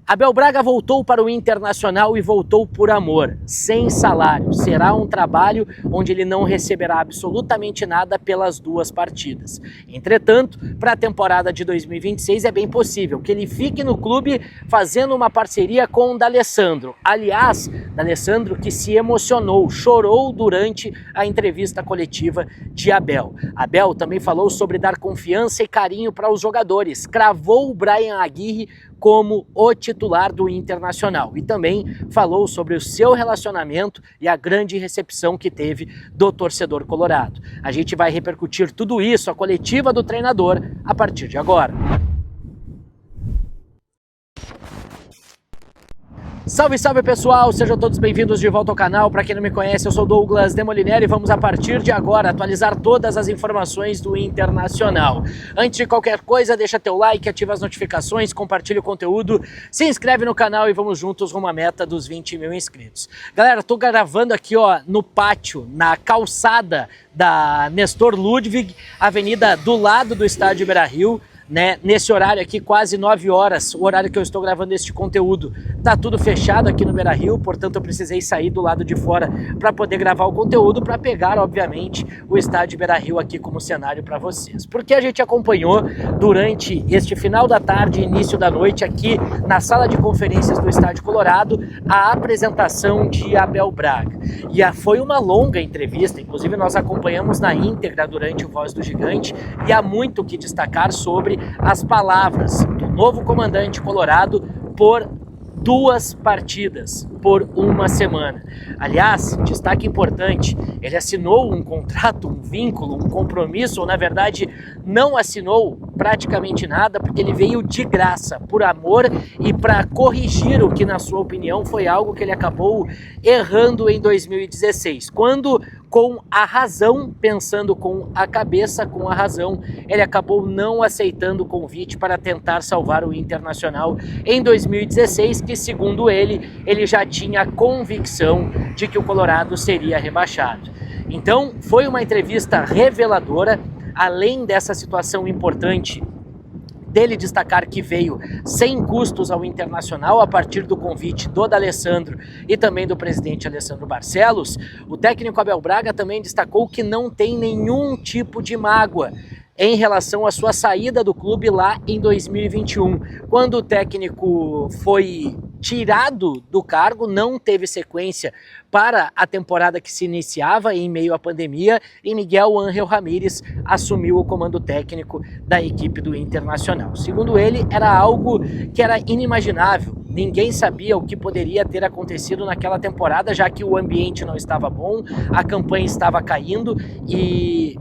Abel Braga voltou para o Internacional e voltou por amor, sem salário. Será um trabalho onde ele não receberá absolutamente nada pelas duas partidas. Entretanto, para a temporada de 2026 é bem possível que ele fique no clube fazendo uma parceria com o D'Alessandro. Aliás, D'Alessandro que se emocionou, chorou durante a entrevista coletiva de Abel. Abel também falou sobre dar confiança e carinho para os jogadores, cravou o Bryan Aguirre como o titular do Internacional e também falou sobre o seu relacionamento e a grande recepção que teve do torcedor colorado. A gente vai repercutir tudo isso, a coletiva do treinador, a partir de agora. Salve, salve pessoal, sejam todos bem-vindos de volta ao canal. Para quem não me conhece, eu sou Douglas Demoliner e vamos a partir de agora atualizar todas as informações do Internacional. Antes de qualquer coisa, deixa teu like, ativa as notificações, compartilha o conteúdo, se inscreve no canal e vamos juntos rumo à meta dos 20 mil inscritos. Galera, tô gravando aqui no pátio, na calçada da Nestor Ludwig, avenida do lado do estádio Beira-Rio. Nesse horário aqui, quase 9 horas, o horário que eu estou gravando este conteúdo, tá tudo fechado aqui no Beira-Rio, portanto eu precisei sair do lado de fora para poder gravar o conteúdo, para pegar, obviamente, o estádio Beira-Rio aqui como cenário para vocês. Porque a gente acompanhou durante este final da tarde e início da noite aqui na sala de conferências do Estádio Colorado a apresentação de Abel Braga. E foi uma longa entrevista, inclusive nós acompanhamos na íntegra durante o Voz do Gigante e há muito o que destacar sobre as palavras do novo comandante colorado por 2 partidas, por uma semana. Aliás, destaque importante, ele assinou um contrato, um vínculo, um compromisso, ou na verdade não assinou praticamente nada, porque ele veio de graça, por amor e para corrigir o que na sua opinião foi algo que ele acabou errando em 2016, quando com a razão, pensando com a cabeça, com a razão, ele acabou não aceitando o convite para tentar salvar o Internacional em 2016, que segundo ele já tinha a convicção de que o Colorado seria rebaixado. Então foi uma entrevista reveladora, além dessa situação importante dele destacar que veio sem custos ao Internacional a partir do convite do D'Alessandro e também do presidente Alessandro Barcelos. O técnico Abel Braga também destacou que não tem nenhum tipo de mágoa em relação à sua saída do clube lá em 2021, quando o técnico foi tirado do cargo, não teve sequência para a temporada que se iniciava em meio à pandemia e Miguel Ángel Ramírez assumiu o comando técnico da equipe do Internacional. Segundo ele, era algo que era inimaginável, ninguém sabia o que poderia ter acontecido naquela temporada, já que o ambiente não estava bom, a campanha estava caindo e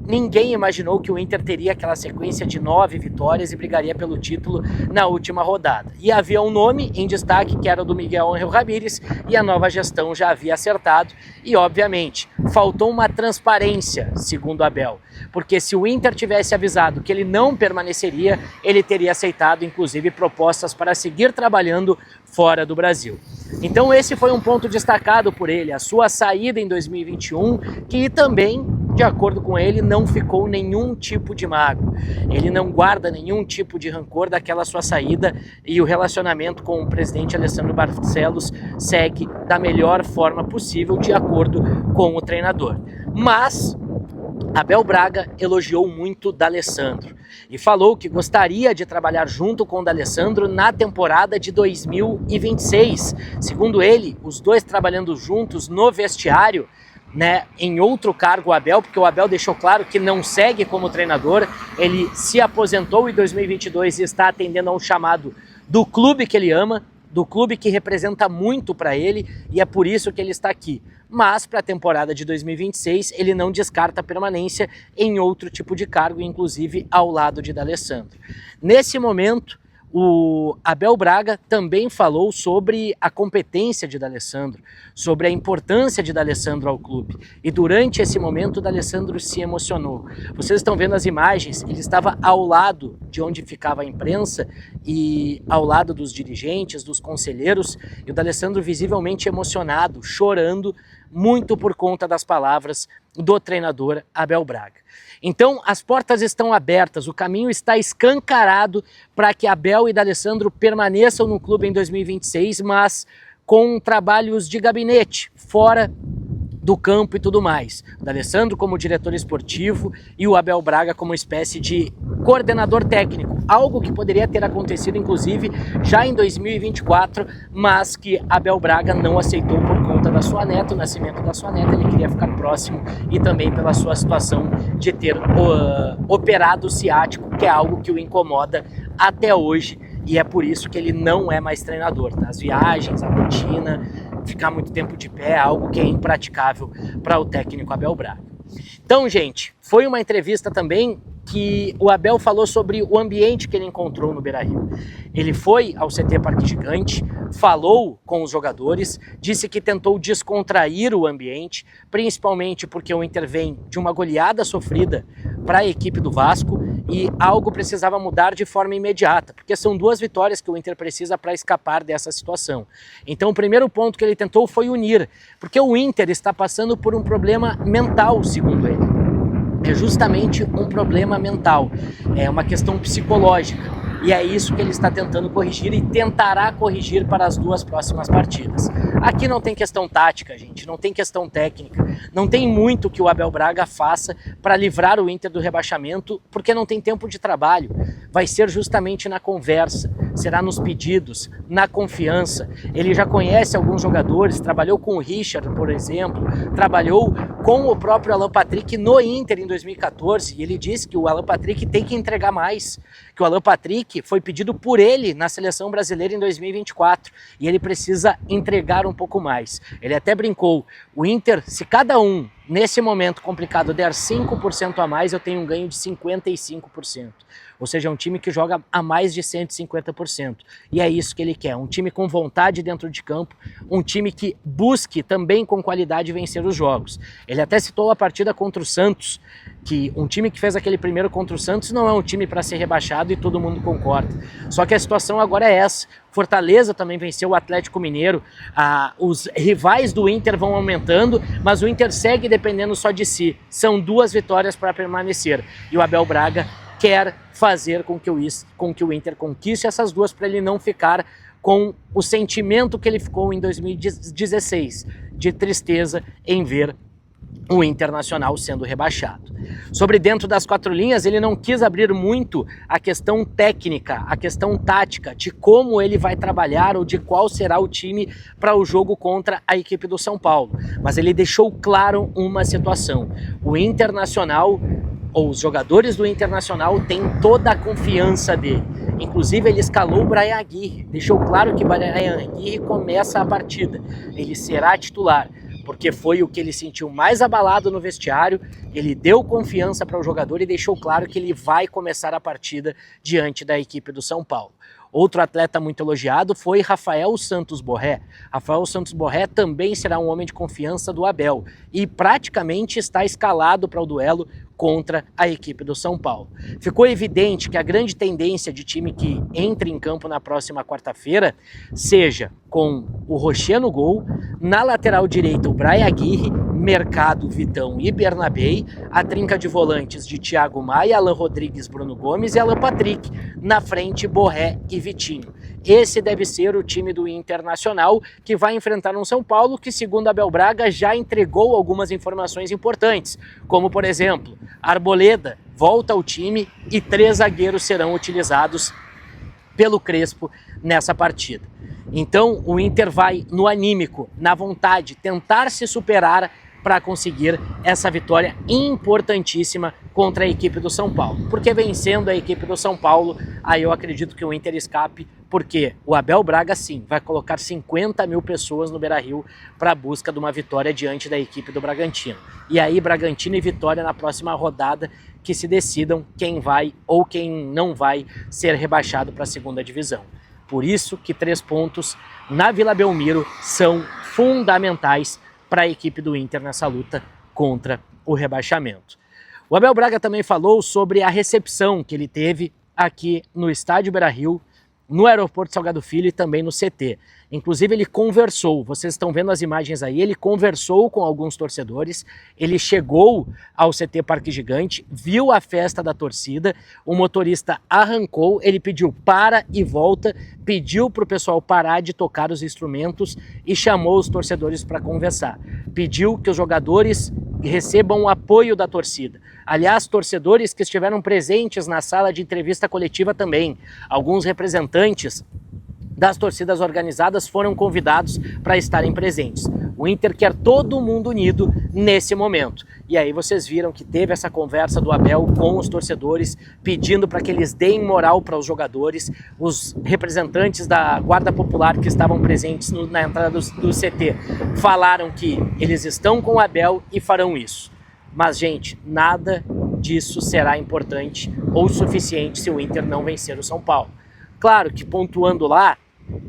ninguém imaginou que o Inter teria aquela sequência de 9 vitórias e brigaria pelo título na última rodada. E havia um nome em destaque que era o do Miguel Ángel Ramírez e a nova gestão já havia acertado e, obviamente, faltou uma transparência, segundo Abel, porque se o Inter tivesse avisado que ele não permaneceria, ele teria aceitado, inclusive, propostas para seguir trabalhando fora do Brasil. Então esse foi um ponto destacado por ele, a sua saída em 2021, que também, de acordo com ele, não ficou nenhum tipo de mágoa. Ele não guarda nenhum tipo de rancor daquela sua saída e o relacionamento com o presidente Alessandro Barcelos segue da melhor forma possível, de acordo com o treinador. Mas Abel Braga elogiou muito D'Alessandro e falou que gostaria de trabalhar junto com D'Alessandro na temporada de 2026. Segundo ele, os dois trabalhando juntos no vestiário, em outro cargo, o Abel, porque o Abel deixou claro que não segue como treinador, ele se aposentou em 2022 e está atendendo a um chamado do clube que ele ama, do clube que representa muito para ele e é por isso que ele está aqui. Mas para a temporada de 2026 ele não descarta a permanência em outro tipo de cargo, inclusive ao lado de D'Alessandro. Nesse momento, o Abel Braga também falou sobre a competência de D'Alessandro, sobre a importância de D'Alessandro ao clube. E durante esse momento, D'Alessandro se emocionou. Vocês estão vendo as imagens, ele estava ao lado de onde ficava a imprensa e ao lado dos dirigentes, dos conselheiros, e o D'Alessandro visivelmente emocionado, chorando, muito por conta das palavras do treinador Abel Braga. Então, as portas estão abertas, o caminho está escancarado para que Abel e D'Alessandro permaneçam no clube em 2026, mas com trabalhos de gabinete, fora do campo e tudo mais. O D'Alessandro como diretor esportivo e o Abel Braga como espécie de coordenador técnico, algo que poderia ter acontecido inclusive já em 2024, mas que Abel Braga não aceitou por conta da sua neta, o nascimento da sua neta. Ele queria ficar próximo e também pela sua situação de ter operado o ciático, que é algo que o incomoda até hoje, e é por isso que ele não é mais treinador, tá? As viagens, a rotina, ficar muito tempo de pé é algo que é impraticável para o técnico Abel Braga. Então, gente, foi uma entrevista também que o Abel falou sobre o ambiente que ele encontrou no Beira-Rio. Ele foi ao CT Parque Gigante, falou com os jogadores, disse que tentou descontrair o ambiente, principalmente porque o Inter vem de uma goleada sofrida para a equipe do Vasco e algo precisava mudar de forma imediata, porque são 2 vitórias que o Inter precisa para escapar dessa situação. Então o primeiro ponto que ele tentou foi unir, porque o Inter está passando por um problema mental, segundo ele. É justamente um problema mental, é uma questão psicológica, e é isso que ele está tentando corrigir e tentará corrigir para as 2 próximas partidas. Aqui não tem questão tática, gente, não tem questão técnica, não tem muito que o Abel Braga faça para livrar o Inter do rebaixamento, porque não tem tempo de trabalho. Vai ser justamente na conversa, será nos pedidos, na confiança. Ele já conhece alguns jogadores, trabalhou com o Richard, por exemplo, trabalhou com o próprio Alan Patrick no Inter em 2014, e ele disse que o Alan Patrick tem que entregar mais, que o Alan Patrick foi pedido por ele na seleção brasileira em 2024, e ele precisa entregar um pouco mais. Ele até brincou, o Inter, se cada um nesse momento complicado der 5% a mais, eu tenho um ganho de 55%. Ou seja, é um time que joga a mais de 150%. E é isso que ele quer, um time com vontade dentro de campo, um time que busque também com qualidade vencer os jogos. Ele até citou a partida contra o Santos, que um time que fez aquele primeiro contra o Santos não é um time para ser rebaixado, e todo mundo concorda. Só que a situação agora é essa. Fortaleza também venceu o Atlético Mineiro, os rivais do Inter vão aumentando, mas o Inter segue dependendo só de si. São 2 vitórias para permanecer, e o Abel Braga quer fazer com que o Inter conquiste essas 2 para ele não ficar com o sentimento que ele ficou em 2016, de tristeza em ver o Internacional sendo rebaixado. Sobre dentro das 4 linhas, ele não quis abrir muito a questão técnica, a questão tática, de como ele vai trabalhar ou de qual será o time para o jogo contra a equipe do São Paulo. Mas ele deixou claro uma situação. O Internacional, ou os jogadores do Internacional, têm toda a confiança dele. Inclusive ele escalou o Bryan Aguirre, deixou claro que o Bryan Aguirre começa a partida, ele será titular, porque foi o que ele sentiu mais abalado no vestiário. Ele deu confiança para o jogador e deixou claro que ele vai começar a partida diante da equipe do São Paulo. Outro atleta muito elogiado foi Rafael Santos Borré. Rafael Santos Borré também será um homem de confiança do Abel e praticamente está escalado para o duelo contra a equipe do São Paulo. Ficou evidente que a grande tendência de time que entre em campo na próxima quarta-feira seja com o Rocher no gol, na lateral direita o Bryan Aguirre, Mercado, Vitão e Bernabei, a trinca de volantes de Thiago Maia, Alan Rodrigues, Bruno Gomes e Alan Patrick, na frente Borré e Vitinho. Esse deve ser o time do Internacional, que vai enfrentar um São Paulo que, segundo Abel Braga, já entregou algumas informações importantes, como, por exemplo, Arboleda volta ao time e 3 zagueiros serão utilizados pelo Crespo nessa partida. Então o Inter vai no anímico, na vontade, tentar se superar para conseguir essa vitória importantíssima contra a equipe do São Paulo. Porque vencendo a equipe do São Paulo, aí eu acredito que o Inter escape, porque o Abel Braga sim vai colocar 50 mil pessoas no Beira-Rio para a busca de uma vitória diante da equipe do Bragantino. E aí Bragantino e Vitória na próxima rodada, que se decidam quem vai ou quem não vai ser rebaixado para a segunda divisão. Por isso que 3 pontos na Vila Belmiro são fundamentais para a equipe do Inter nessa luta contra o rebaixamento. O Abel Braga também falou sobre a recepção que ele teve aqui no Estádio Beira-Rio no aeroporto Salgado Filho e também no CT. Inclusive ele conversou, vocês estão vendo as imagens aí, ele conversou com alguns torcedores, ele chegou ao CT Parque Gigante, viu a festa da torcida, o motorista arrancou, ele pediu para e volta, pediu para o pessoal parar de tocar os instrumentos e chamou os torcedores para conversar. Pediu que os jogadores recebam o apoio da torcida. Aliás, torcedores que estiveram presentes na sala de entrevista coletiva também. Alguns representantes das torcidas organizadas foram convidados para estarem presentes. O Inter quer todo mundo unido nesse momento. E aí vocês viram que teve essa conversa do Abel com os torcedores, pedindo para que eles deem moral para os jogadores. Os representantes da Guarda Popular que estavam presentes na entrada do CT falaram que eles estão com o Abel e farão isso. Mas, gente, nada disso será importante ou suficiente se o Inter não vencer o São Paulo. Claro que pontuando lá,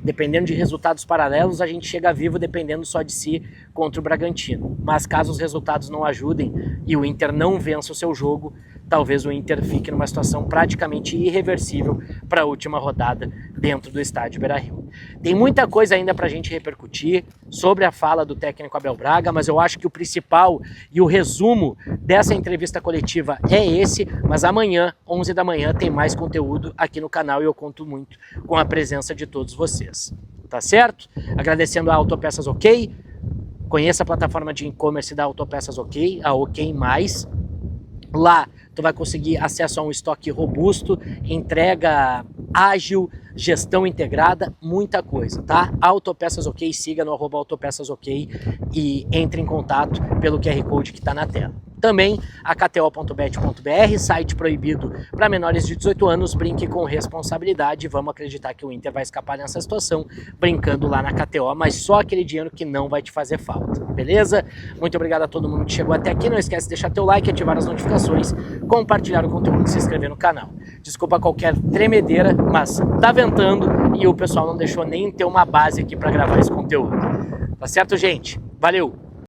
dependendo de resultados paralelos, a gente chega vivo dependendo só de si contra o Bragantino. Mas caso os resultados não ajudem e o Inter não vença o seu jogo, talvez o Inter fique numa situação praticamente irreversível para a última rodada dentro do estádio Beira-Rio. Tem muita coisa ainda para a gente repercutir sobre a fala do técnico Abel Braga, mas eu acho que o principal e o resumo dessa entrevista coletiva é esse, mas amanhã, 11 da manhã, tem mais conteúdo aqui no canal e eu conto muito com a presença de todos vocês. Tá certo? Agradecendo a Autopeças OK, conheça a plataforma de e-commerce da Autopeças OK, a OK+. Lá tu vai conseguir acesso a um estoque robusto, entrega ágil, gestão integrada, muita coisa, tá? Autopeças OK, siga no @autopeçasok e entre em contato pelo QR Code que está na tela. Também a KTO.bet.br, site proibido para menores de 18 anos, brinque com responsabilidade. Vamos acreditar que o Inter vai escapar nessa situação, brincando lá na KTO, mas só aquele dinheiro que não vai te fazer falta, beleza? Muito obrigado a todo mundo que chegou até aqui, não esquece de deixar teu like, ativar as notificações, compartilhar o conteúdo e se inscrever no canal. Desculpa qualquer tremedeira, mas tá ventando e o pessoal não deixou nem ter uma base aqui para gravar esse conteúdo. Tá certo, gente? Valeu!